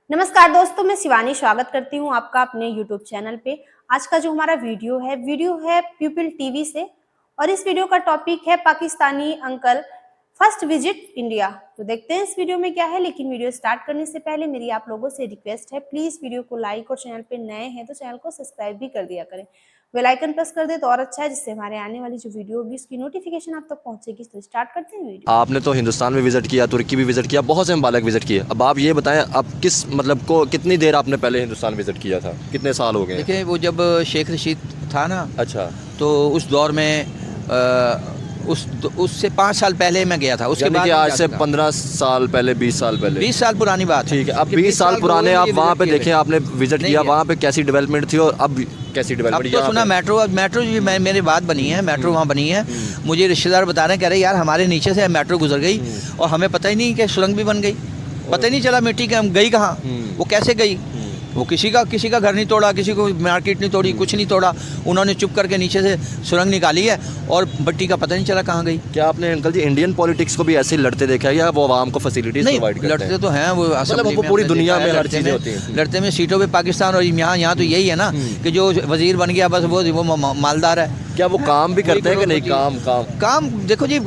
नमस्कार दोस्तों, मैं शिवानी स्वागत करती हूँ आपका अपने YouTube चैनल पे। आज का जो हमारा वीडियो है पीपल टीवी से और इस वीडियो का टॉपिक है Pakistani uncle first visit India. तो देखते हैं इस वीडियो में क्या है, लेकिन वीडियो स्टार्ट करने से पहले मेरी आप लोगों से रिक्वेस्ट है, प्लीज वीडियो को लाइक और चैनल पे नए हैं तो चैनल को सब्सक्राइब भी कर दिया करें। बेल आइकन प्रेस कर दे तो और अच्छा है, जिससे हमारे आने वाली जो वीडियो होगी उसकी नोटिफिकेशन आप तक पहुंचेगी। तो स्टार्ट करते हैं वीडियो। आपने तो हिंदुस्तान में विज़िट किया, तुर्की भी विज़िट किया, बहुत से ममालिक विज़िट किए। अब आप ये बताएं, अब किस मतलब को कितनी देर आपने पहले हिंदुस्तान विज़िट किया था, कितने साल हो गए? देखिए, वो जब शेख रशीद था ना, अच्छा, तो उस दौर में उससे 5 साल पहले मैं गया था। उसके बाद आज से 15 साल पहले, 20 साल पहले, 20 साल पुरानी बात है। ठीक है। अब 20 साल पुराने आप वहाँ पे देखें, आपने विज़िट किया, वहाँ पे कैसी डेवलपमेंट थी और अब कैसी डेवलपमेंट? अब तो सुना मेट्रो जी मेरी बात बनी है, मेट्रो वहाँ बनी है। मुझे रिश्तेदार बता रहे हैं, कह रहे यार हमारे नीचे से मेट्रो गुजर गई और हमें पता ही नहीं कि सुरंग भी बन गई, पता ही नहीं चला मिट्टी के हम गई कहाँ, वो कैसे गई। वो किसी का घर नहीं तोड़ा, किसी को मार्केट नहीं तोड़ी, कुछ नहीं तोड़ा। उन्होंने चुप करके नीचे से सुरंग निकाली है और मिट्टी का पता नहीं चला कहाँ गई। क्या आपने अंकल जी इंडियन पॉलिटिक्स को भी ऐसे लड़ते देखा है या वो आवाम को फैसिलिटीज प्रोवाइड करते हैं? लड़ते तो हैं वो, मतलब वो पूरी दुनिया में हर चीज़ें होती हैं। लड़ते में सीटों पे पाकिस्तान और यहाँ तो यही है ना कि जो वजीर बन गया बस वो मालदार है। क्या वो काम भी करते हैं कि नहीं? काम देखो जी,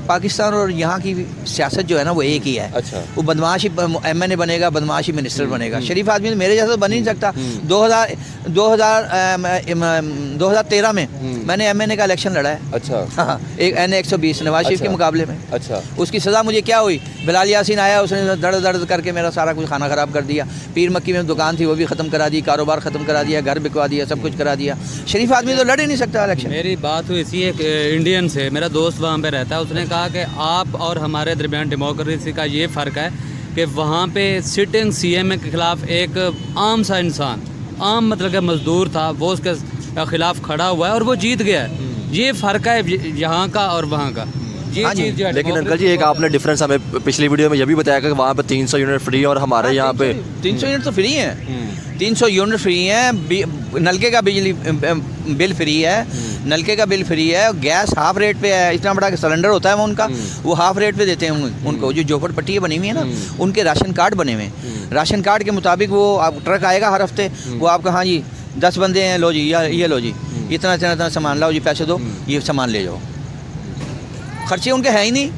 पाकिस्तान और यहाँ की सियासत जो है ना वो एक ही है। अच्छा। वो बदमाशी MNA बनेगा, बदमाशी मिनिस्टर बनेगा। शरीफ आदमी तो मेरे जैसा बन ही नहीं सकता। 2013 में मैंने MNA का इलेक्शन लड़ा है। अच्छा। हाँ, एक NA 120 नवाज शरीफ के मुकाबले में। अच्छा। उसकी सज़ा मुझे क्या हुई? बिलाल यासीन आया, उसने दर्द करके मेरा सारा कुछ खाना ख़राब कर दिया। पीर मक्की में दुकान थी वो भी ख़त्म करा दी, कारोबार ख़त्म करा दिया, घर बिकवा दिया, सब कुछ करा दिया। शरीफ आदमी तो लड़ ही नहीं सकता इलेक्शन। मेरी बात हुई थी एक इंडियन से, मेरा दोस्त वहाँ पे रहता है, उसने कहा कि आप और हमारे दरमियान डेमोक्रेसी का ये फ़र्क है कि वहाँ पे सिटिंग CM के ख़िलाफ़ एक आम सा इंसान, आम मतलब कि मज़दूर था, वो उसके ख़िलाफ़ खड़ा हुआ है और वो जीत गया है। ये फ़र्क है यहाँ का और वहाँ का। ये चीज़ जो है। लेकिन अंकल जी एक आपने डिफरेंस हमें पिछली वीडियो में ये भी बताया कि वहाँ पे 300 यूनिट फ्री है और हमारे यहाँ पे 300 यूनिट तो फ्री है। 300 यूनिट फ्री है। नलके का बिजली बिल फ्री है, नलके का बिल फ्री है। गैस हाफ रेट पे है। इतना बड़ा सिलेंडर होता है वो उनका, वो हाफ रेट पे देते हैं उनको। जो झोपड़पट्टी बनी हुई है ना, उनके राशन कार्ड बने हुए हैं। राशन कार्ड के मुताबिक वो ट्रक आएगा हर हफ्ते, वो आपका हाँ जी 10 बंदे हैं, लो जी ये लो जी, इतना सामान लाओ जी, पैसे दो, ये सामान ले जाओ। खर्चे उनके हैं ही नहीं।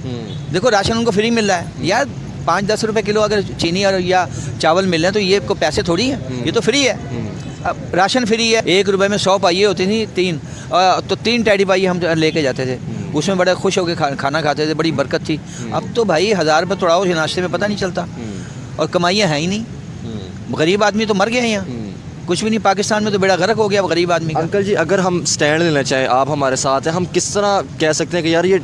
देखो राशन उनको फ्री मिल रहा है यार। 5-10 रुपए किलो अगर चीनी और या चावल मिल रहे हैं तो ये को पैसे थोड़ी है, ये तो फ्री है। अब राशन फ्री है। 1 रुपये में 100 पाइये होती थी, 3 तो 3 टैडी पाइये हम लेके जाते थे। उसमें बड़े खुश होकर खाना खाते थे, बड़ी बरकत थी। अब तो भाई 1000 रुपये तोड़ाओ नाश्ते में पता नहीं चलता और कमाइयाँ हैं ही नहीं। गरीब आदमी तो मर गए हैं यहाँ, कुछ भी नहीं। पाकिस्तान में तो बेड़ा गर्क हो गया गरीब आदमी का। अंकल जी अगर हम स्टैंड लेना चाहें, आप हमारे साथ हैं, हम किस तरह कह सकते हैं कि यार ये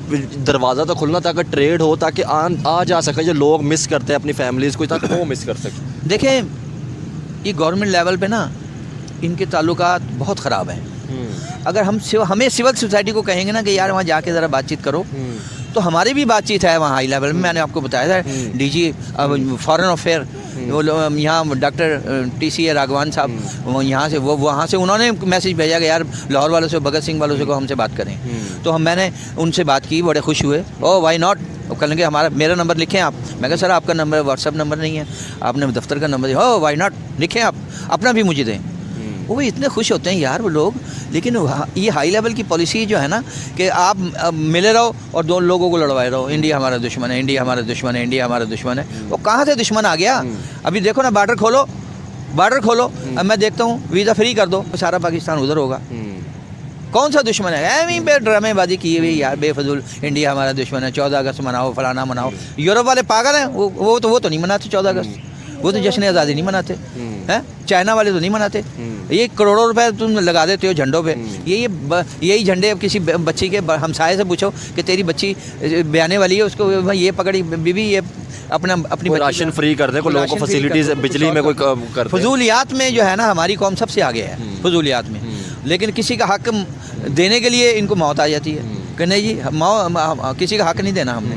दरवाज़ा तो खुलना ताकि ट्रेड हो, ताकि आ जा सके, जो लोग मिस करते हैं अपनी फैमिलीज़ को, ताकि वो मिस कर सकें? देखें, ये गवर्नमेंट लेवल पे ना इनके ताल्लुकात बहुत ख़राब हैं। अगर हमें सिविल सोसाइटी को कहेंगे ना कि यार वहाँ जाके ज़रा बातचीत करो, तो हमारी भी बातचीत है वहाँ हाई लेवल में। मैंने आपको बताया था DG फॉरेन अफेयर वो यहाँ डॉक्टर TCA राघवान साहब, वो यहाँ से वो वहाँ से उन्होंने मैसेज भेजा कि यार लाहौर वालों से, भगत सिंह वालों से को हमसे बात करें। तो मैंने उनसे बात की, बड़े खुश हुए। ओ वाई नॉट, कहेंगे मेरा नंबर लिखें आप। मैं कहा सर आपका नंबर व्हाट्सअप नंबर नहीं है, आपने दफ्तर का नंबर दिया। ओ वाई नॉट, लिखें आप, अपना भी मुझे दें। वो भी इतने खुश होते हैं यार वो लोग। लेकिन ये हाई लेवल की पॉलिसी जो है ना कि आप मिले रहो और 2 लोगों को लड़वाए रहो, इंडिया हमारा दुश्मन है, इंडिया हमारा दुश्मन है, इंडिया हमारा दुश्मन है। वो कहाँ से दुश्मन आ गया? अभी देखो ना, बॉर्डर खोलो। अब मैं देखता हूँ वीज़ा फ्री कर दो, सारा पाकिस्तान उधर होगा। कौन सा दुश्मन है? एवं पे ड्रामेबाजी की हुई यार, बेफजूल। इंडिया हमारा दुश्मन है, 14 अगस्त मनाओ, फलाना मनाओ। यूरोप वाले पागल हैं, वो तो नहीं मनाते 14 अगस्त, वो तो जश्न आज़ादी नहीं मनाते हैं। चाइना वाले तो नहीं मनाते। ये करोड़ों रुपए तुम लगा देते हो झंडों पे। यही झंडे अब किसी बच्ची के हमसाये से पूछो कि तेरी बच्ची ब्याने वाली है, उसको ये पकड़ी बीबी, ये अपनी राशन फ्री कर दे, लोगों को फैसिलिटीज बिजली में कोई कर। फजूलियात में जो है ना हमारी कौम सबसे आगे है, फजूलियात में। लेकिन किसी का हक देने के लिए इनको मौत आ जाती है कि नहीं जी, किसी का हक नहीं देना हमने,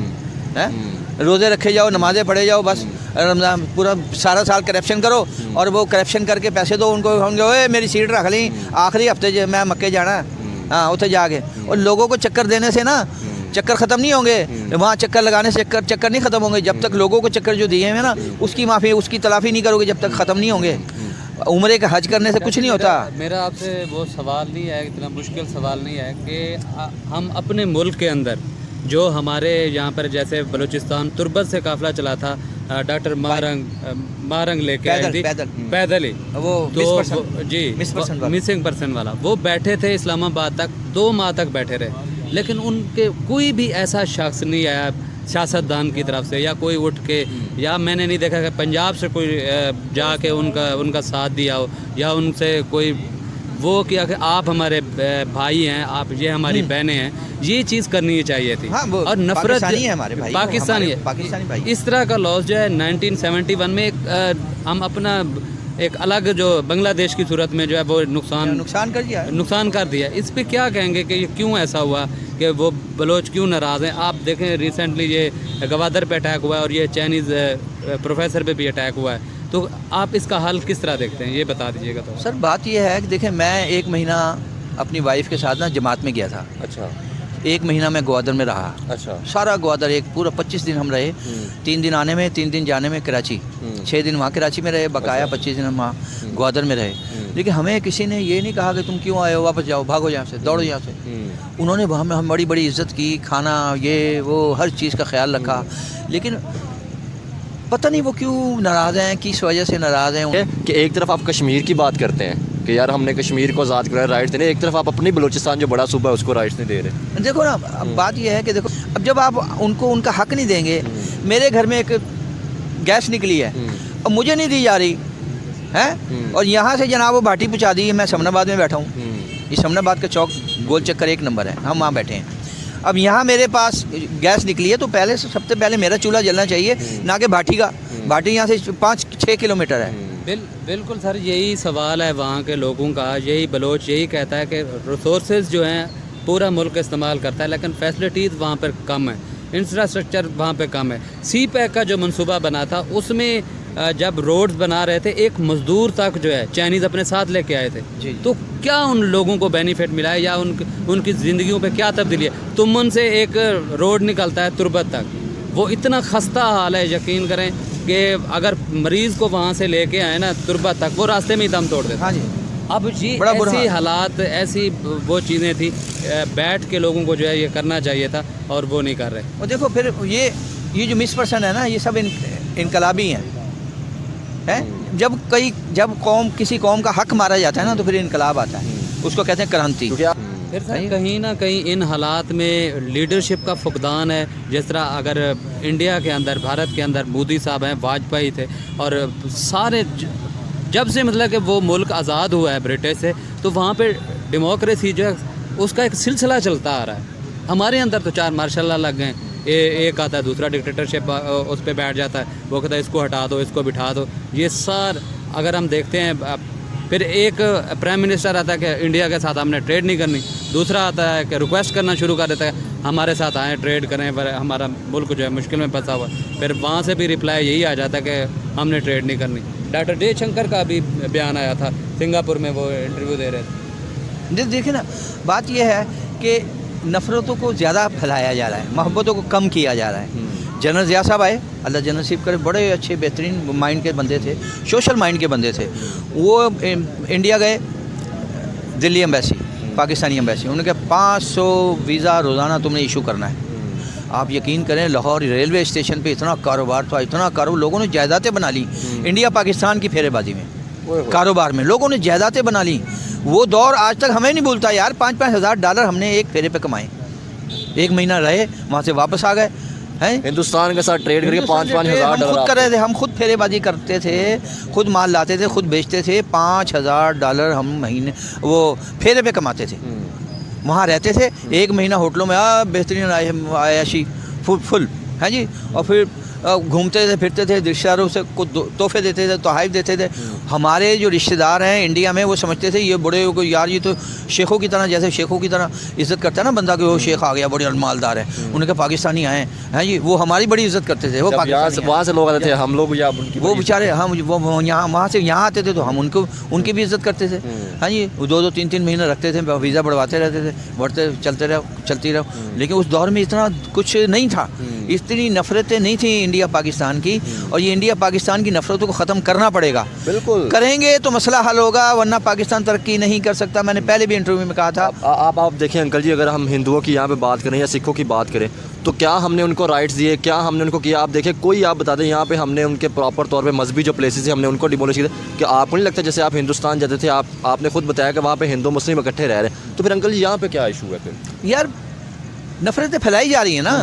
है। रोज़े रखे जाओ, नमाज़ें पढ़े जाओ, बस रमज़ान पूरा सारा साल करप्शन करो और वो करप्शन करके पैसे दो उनको। ओए मेरी सीट रख ली, आखिरी हफ्ते मैं मक्के जाना, हाँ उसे जाके। और लोगों को चक्कर देने से ना चक्कर ख़त्म नहीं होंगे, वहाँ चक्कर लगाने से चक्कर नहीं ख़त्म होंगे। जब तक लोगों को चक्कर जो दिए हैं ना, उसकी माफ़ी उसकी तलाफ़ी नहीं करोगे जब तक ख़त्म नहीं होंगे। उम्रे का हज करने से कुछ नहीं होता। मेरा आपसे वो सवाल नहीं है, इतना मुश्किल सवाल नहीं है कि हम अपने मुल्क के अंदर जो हमारे यहाँ पर जैसे बलूचिस्तान तुर्बत से काफ़िला चला था, डॉक्टर मारंग लेके आई थी पैदल ही, वो जी मिसिंग पर्सन वाला, वो बैठे थे इस्लामाबाद तक 2 माह तक बैठे रहे, लेकिन उनके कोई भी ऐसा शख्स नहीं आया सियासतदान की तरफ से, या कोई उठ के, या मैंने नहीं देखा कि पंजाब से कोई जाके उनका साथ दिया हो, या उनसे कोई वो किया कि आप हमारे भाई हैं, आप ये हमारी बहनें हैं। ये चीज़ करनी चाहिए थी। हाँ, और नफरत पाकिस्तानी है हमारे भाई, पाकिस्तानी है, पाकिस्तानी भाई। इस तरह का लॉस जो है 1971 में हम अपना एक अलग जो बांग्लादेश की सूरत में जो है वो नुकसान कर दिया। इस पे क्या कहेंगे कि ये क्यों ऐसा हुआ कि वो बलोच क्यों नाराज़ हैं? आप देखें रिसेंटली ये गवादर पे अटैक हुआ है और ये चाइनीज़ प्रोफेसर पे भी अटैक हुआ है, तो आप इसका हल किस तरह देखते हैं, ये बता दीजिएगा। तो सर बात ये है कि देखें, मैं 1 महीना अपनी वाइफ के साथ ना जमात में गया था। अच्छा। 1 महीना मैं ग्वादर में रहा। अच्छा। सारा ग्वादर एक पूरा 25 दिन हम रहे, 3 दिन आने में, 3 दिन जाने में कराची, 6 दिन वहाँ कराची में रहे, बकाया 25 दिन हम वहाँ ग्वादर में रहे। लेकिन हमें किसी ने ये नहीं कहा कि तुम क्यों आए हो, वापस जाओ, भागो यहाँ से, दौड़ो यहाँ से। उन्होंने हम बड़ी बड़ी इज्जत की, खाना ये वो हर चीज़ का ख्याल रखा। लेकिन पता नहीं वो क्यों नाराज़ हैं, किस वजह से नाराज़ हैं। कि एक तरफ आप कश्मीर की बात करते हैं कि यार हमने कश्मीर को आज़ाद कराया, राइट्स देने, एक तरफ आप अपनी बलूचिस्तान जो बड़ा सूबा है उसको राइट्स नहीं दे रहे। देखो ना, अब बात यह है कि देखो, अब जब आप उनको उनका हक नहीं देंगे, मेरे घर में एक गैस निकली है और मुझे नहीं दी जा रही है, और यहाँ से जनाब वो भाटी पहुँचा दी है, मैं समनाबाद में बैठा हूँ। ये समनाबाद का चौक गोल चक्कर 1 नंबर है, हम वहाँ बैठे हैं। अब यहाँ मेरे पास गैस निकली है, तो पहले से सबसे पहले मेरा चूल्हा जलना चाहिए, ना कि भाटी का। भाटी यहाँ से 5-6 किलोमीटर है। बिल्कुल सर, यही सवाल है वहाँ के लोगों का। यही बलोच यही कहता है कि रिसोर्सेज जो हैं पूरा मुल्क इस्तेमाल करता है, लेकिन फैसिलिटीज़ वहाँ पर कम है, इंफ्रास्ट्रक्चर वहाँ पे कम है। सी पैक का जो मंसूबा बना था उसमें जब रोड्स बना रहे थे, एक मज़दूर तक जो है चाइनीज़ अपने साथ लेके आए थे। तो क्या उन लोगों को बेनिफिट मिला है, या उनकी ज़िंदगियों पे क्या तब्दीली है? तुमन से एक रोड निकलता है तुर्बत तक, वो इतना खस्ता हाल है, यकीन करें कि अगर मरीज़ को वहाँ से लेके आए ना तुर्बत तक, वो रास्ते में ही दम तोड़ देते। हाँ जी। अब ये ऐसी हालात, ऐसी वो चीज़ें थी, बैठ के लोगों को जो है ये करना चाहिए था और वो नहीं कर रहे। और देखो फिर ये जो मिस पर्सन है ना, ये सब इनकलाबी हैं। जब किसी कौम का हक मारा जाता है ना, तो फिर इनकलाब आता है, उसको कहते हैं क्रांति। फिर सर कहीं ना कहीं इन हालात में लीडरशिप का फुकदान है। जिस तरह अगर इंडिया के अंदर, भारत के अंदर मोदी साहब हैं, वाजपेयी थे, और सारे जब से मतलब कि वो मुल्क आज़ाद हुआ है ब्रिटिश से, तो वहाँ पे डेमोक्रेसी जो है उसका एक सिलसिला चलता आ रहा है। हमारे अंदर तो 4 मार्शल लॉ लग गए, एक आता है, दूसरा डिक्टेटरशिप उस पर बैठ जाता है, वो कहता है इसको हटा दो, इसको बिठा दो। ये सार अगर हम देखते हैं, फिर एक प्राइम मिनिस्टर आता है कि इंडिया के साथ हमने ट्रेड नहीं करनी, दूसरा आता है कि रिक्वेस्ट करना शुरू कर देता है हमारे साथ आएँ ट्रेड करें, हमारा मुल्क जो है मुश्किल में फंसा हुआ। फिर वहाँ से भी रिप्लाई यही आ जाता है कि हमने ट्रेड नहीं करनी। डॉक्टर जयशंकर का भी बयान आया था, सिंगापुर में वो इंटरव्यू दे रहे थे। देखिए ना, बात यह है कि नफ़रतों को ज़्यादा फैलाया जा रहा है, मोहब्बतों को कम किया जा रहा है। जनरल ज़िया साहब आए, अल्लाह जन्नत नसीब करे, बड़े अच्छे बेहतरीन माइंड के बंदे थे, सोशल माइंड के बंदे थे। वो इंडिया गए, दिल्ली एम्बेसी, पाकिस्तानी एम्बेसी, उन्होंने कहा 500 वीज़ा रोज़ाना तुमने इशू करना है। आप यकीन करें, लाहौर रेलवे स्टेशन पे इतना कारोबार था, इतना कारोबार, लोगों ने जायदादें बना ली इंडिया पाकिस्तान की फेरेबाजी में, कारोबार में लोगों ने जायदादें बना ली। वो दौर आज तक हमें नहीं भूलता यार। $5-5 हज़ार डॉलर हमने एक फेरे पे कमाए, 1 महीना रहे, वहाँ से वापस आ गए हैं। हिंदुस्तान के साथ ट्रेड करके 5-5 हज़ार डॉलर खुद कर रहे थे, हम खुद फेरेबाजी करते थे, खुद माल लाते थे, खुद बेचते थे। $5,000 हम महीने वो फेरे पे कमाते थे, वहाँ रहते थे। 1 महीना होटलों में बेहतरीन आयाशी फुल है जी, और फिर घूमते थे फिरते थे, रिश्तेदारों से कुछ तोहफे देते थे, तोहफ़ देते थे। हमारे जो रिश्तेदार हैं इंडिया में वो समझते थे ये बड़े को यार ये तो शेखों की तरह, जैसे शेखों की तरह इज़्ज़त करता है ना बंदा कि वो शेख आ गया बड़े मालदार है, उनके पाकिस्तानी आए हैं जी, वो हमारी बड़ी इज़्ज़त करते थे। वो पाकिस्तानी वहाँ से लोग आते थे, हम लोग या वो बेचारे हम वो यहाँ वहाँ से यहाँ आते थे तो हम उनकी भी इज़्ज़त करते थे। हाँ जी, वो 2-2 3-3 महीने रखते थे, वीज़ा बढ़वाते रहते थे, बढ़ते चलती रहो। लेकिन उस दौर में इतना कुछ नहीं था, इतनी नफ़रतें नहीं थी इंडिया पाकिस्तान की, और ये इंडिया पाकिस्तान की नफ़रतों को ख़त्म करना पड़ेगा। बिल्कुल करेंगे तो मसला हल होगा, वरना पाकिस्तान तरक्की नहीं कर सकता। मैंने पहले भी इंटरव्यू में कहा था। आप देखें अंकल जी, अगर हम हिंदुओं की यहाँ पे बात करें या सिखों की बात करें तो क्या हमने उनको राइट्स दिए, क्या हमने उनको किया? आप देखें, कोई आप बता दें यहाँ पे हमने उनके प्रॉपर तौर पे मजहबी जो प्लेसेस हैं हमने उनको डिमोलिश किया। कि आपको नहीं लगता जैसे आप हिंदुस्तान जाते थे, आपने खुद बताया कि वहाँ पे हिंदू मुस्लिम इकट्ठे रह रहे हैं, तो फिर अंकल जी यहाँ पे क्या इशू है फिर? यार नफ़रतें फैलाई जा रही हैं ना,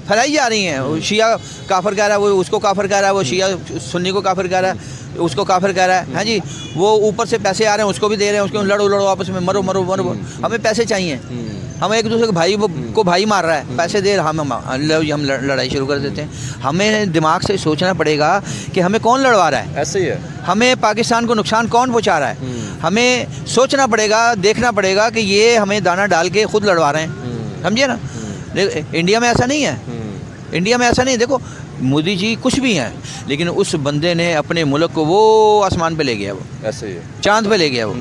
फैलाई जा रही हैं। वो शिया काफिर कह रहा है, वो उसको काफिर कह रहा है, वो शिया सुन्नी को काफिर कह रहा है, उसको काफिर कह रहा है। हाँ जी, वो ऊपर से पैसे आ रहे हैं उसको भी दे रहे हैं, उसको लड़ो आपस में, मरो मरो मरो। हमें पैसे चाहिए, हम एक दूसरे को भाई मार रहा है, पैसे दे रहा, हम लड़ाई शुरू कर देते हैं। हमें दिमाग से सोचना पड़ेगा कि हमें कौन लड़वा रहा है, ऐसे ही है, हमें पाकिस्तान को नुकसान कौन पहुंचा रहा है। हमें सोचना पड़ेगा, देखना पड़ेगा कि ये हमें दाना डाल के खुद लड़वा रहे हैं, समझे ना। इंडिया में ऐसा नहीं है, इंडिया में ऐसा नहीं। देखो मोदी जी कुछ भी हैं, लेकिन उस बंदे ने अपने मुल्क को वो आसमान पे ले गया, वो ऐसे ही है, चांद पे ले गया वो।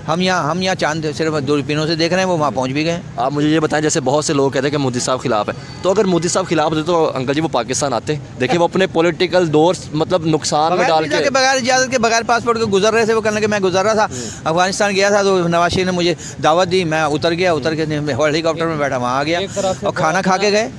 हम यहाँ चांद सिर्फ दूरबीनों से देख रहे हैं, वो वहाँ पहुँच भी गए। आप मुझे ये बताएं, जैसे बहुत से लोग कहते हैं कि मोदी साहब खिलाफ है, तो अगर मोदी साहब खिलाफ होते तो अंकल जी वो पाकिस्तान आते? देखिए वो अपने पॉलिटिकल दोर मतलब नुकसान में डाल के बगैर इजाज़त के, बगैर पासपोर्ट के गुजर रहे थे। वो कहने के मैं गुजर रहा था, अफगानिस्तान गया था तो नवाज शरीफ ने मुझे दावत दी, मैं उतर के हेलीकॉप्टर में बैठा, वहाँ आ गया और खाना खा के गए।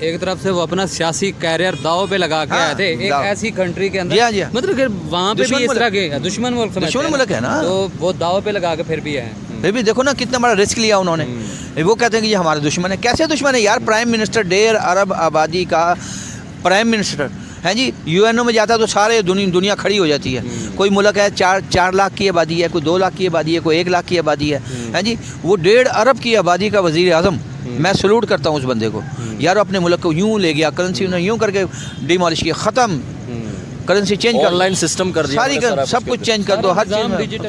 एक तरफ से वो अपना सियासी कैरियर दाव पे लगा के आए थे, एक ऐसी कंट्री के अंदर, जी हाँ। मतलब कि वहाँ पे भी इस तरह के दुश्मन मुल्क है ना, तो वो दाव पे लगा के फिर भी आए। फिर भी देखो ना कितना बड़ा रिस्क लिया उन्होंने। वो कहते हैं कि ये हमारे दुश्मन है। कैसे दुश्मन है यार? प्राइम मिनिस्टर 1.5 अरब आबादी का प्राइम मिनिस्टर है जी, यूएनओ में जाता है तो सारे दुनिया खड़ी हो जाती है। कोई मुल्क है 4 लाख की आबादी है, कोई 2 लाख की आबादी है, कोई 1 लाख की आबादी है जी। वो 1.5 अरब की आबादी का वज़ीर आज़म, मैं सलूट करता हूँ उस बंदे को यार। अपने मुल्क को यूँ ले गया, करेंसी ने यूँ करके डिमोलिश किया, ख़त्म, करेंसी चेंज कर, ऑनलाइन सिस्टम कर दिया, सारी सब कुछ चेंज कर दो, हर चीज़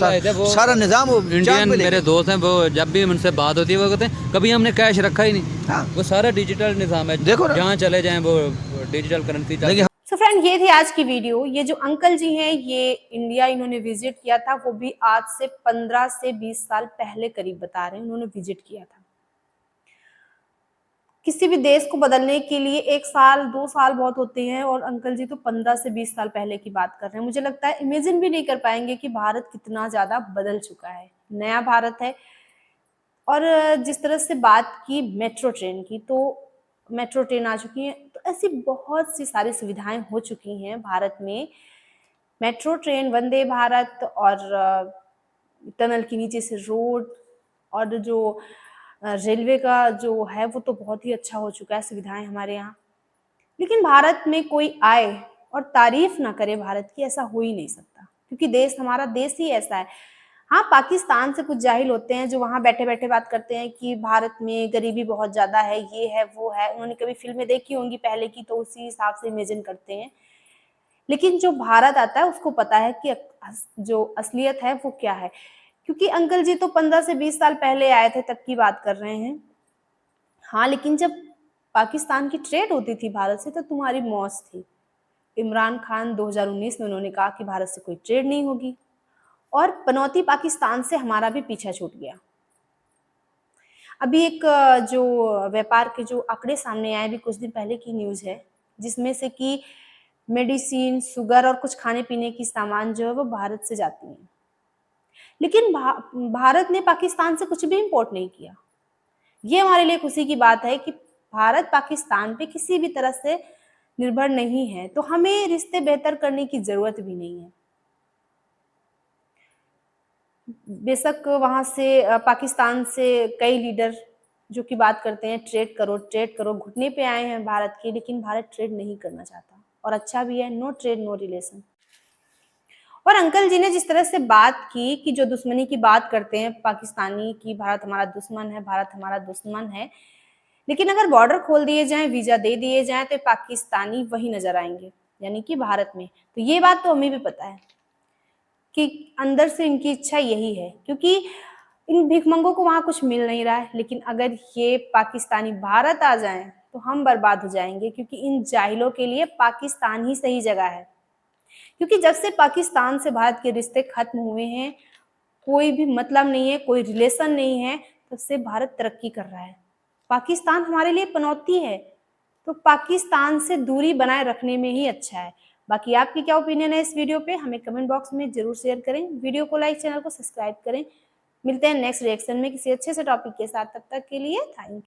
सारा निज़ाम। इंडियन मेरे दोस्त हैं, वो जब भी उनसे बात होती है वो कहते हैं कभी हमने कैश रखा ही नहीं, वो सारा डिजिटल निज़ाम है। देखो जहाँ चले जाएं वो डिजिटल करेंसी चलती है। सो फ्रेंड, ये थी आज की वीडियो। ये जो अंकल जी हैं, ये इंडिया इन्होंने विजिट किया था, वो भी आज से 15 से 20 साल पहले करीब बता रहे हैं उन्होंने विजिट किया था। किसी भी देश को बदलने के लिए 1 साल 2 साल बहुत होते हैं, और अंकल जी तो 15 से 20 साल पहले की बात कर रहे हैं। मुझे लगता है इमेजिन भी नहीं कर पाएंगे कि भारत कितना ज्यादा बदल चुका है, नया भारत है। और जिस तरह से बात की मेट्रो ट्रेन की, तो मेट्रो ट्रेन आ चुकी है, तो ऐसी बहुत सी सारी सुविधाएं हो चुकी हैं भारत में। मेट्रो ट्रेन, वंदे भारत, और टनल के नीचे से रोड, और जो रेलवे का जो है वो तो बहुत ही अच्छा हो चुका है, सुविधाएं हमारे यहाँ। लेकिन भारत में कोई आए और तारीफ ना करे भारत की, ऐसा हो ही नहीं सकता, क्योंकि देश हमारा देश ही ऐसा है। हाँ, पाकिस्तान से कुछ जाहिल होते हैं जो वहां बैठे बैठे बात करते हैं कि भारत में गरीबी बहुत ज्यादा है, ये है वो है। उन्होंने कभी फिल्में देखी होंगी पहले की, तो उसी हिसाब से इमेजिन करते हैं। लेकिन जो भारत आता है उसको पता है कि जो असलियत है वो क्या है। क्योंकि अंकल जी तो 15 से 20 साल पहले आए थे, तब की बात कर रहे हैं। हाँ, लेकिन जब पाकिस्तान की ट्रेड होती थी भारत से, तो तुम्हारी मौज थी। इमरान खान 2019 में उन्होंने कहा कि भारत से कोई ट्रेड नहीं होगी, और पनौती पाकिस्तान से हमारा भी पीछा छूट गया। अभी एक जो व्यापार के जो आंकड़े सामने आए, भी कुछ दिन पहले की न्यूज है, जिसमें से कि मेडिसिन, शुगर और कुछ खाने पीने की सामान जो है वो भारत से जाती है। लेकिन भारत ने पाकिस्तान से कुछ भी इंपोर्ट नहीं किया। ये हमारे लिए खुशी की बात है कि भारत पाकिस्तान पे किसी भी तरह से निर्भर नहीं है, तो हमें रिश्ते बेहतर करने की जरूरत भी नहीं है। बेशक वहां से पाकिस्तान से कई लीडर जो कि बात करते हैं ट्रेड करो, घुटने पे आए हैं भारत के, लेकिन भारत ट्रेड नहीं करना चाहता, और अच्छा भी है, नो ट्रेड नो रिलेशन। और अंकल जी ने जिस तरह से बात की कि जो दुश्मनी की बात करते हैं पाकिस्तानी, कि भारत हमारा दुश्मन है, भारत हमारा दुश्मन है, लेकिन अगर बॉर्डर खोल दिए जाएं, वीजा दे दिए जाएं, तो पाकिस्तानी वही नजर आएंगे, यानी कि भारत में। तो ये बात तो हमें भी पता है कि अंदर से इनकी इच्छा यही है, क्योंकि इन भिखमंगों को वहां कुछ मिल नहीं रहा है। लेकिन अगर ये पाकिस्तानी भारत आ जाएं तो हम बर्बाद हो जाएंगे, क्योंकि इन जाहिलों के लिए पाकिस्तान ही सही जगह है। क्योंकि जब से पाकिस्तान से भारत के रिश्ते खत्म हुए हैं, कोई भी मतलब नहीं है, कोई रिलेशन नहीं है, तब से भारत तरक्की कर रहा है। पाकिस्तान हमारे लिए पनौती है, तो पाकिस्तान से दूरी बनाए रखने में ही अच्छा है। बाकी आपकी क्या ओपिनियन है इस वीडियो पे, हमें कमेंट बॉक्स में जरूर शेयर करें। वीडियो को लाइक, चैनल को सब्सक्राइब करें। मिलते हैं नेक्स्ट रिएक्शन में किसी अच्छे से टॉपिक के साथ। तब तक के लिए थैंक यू।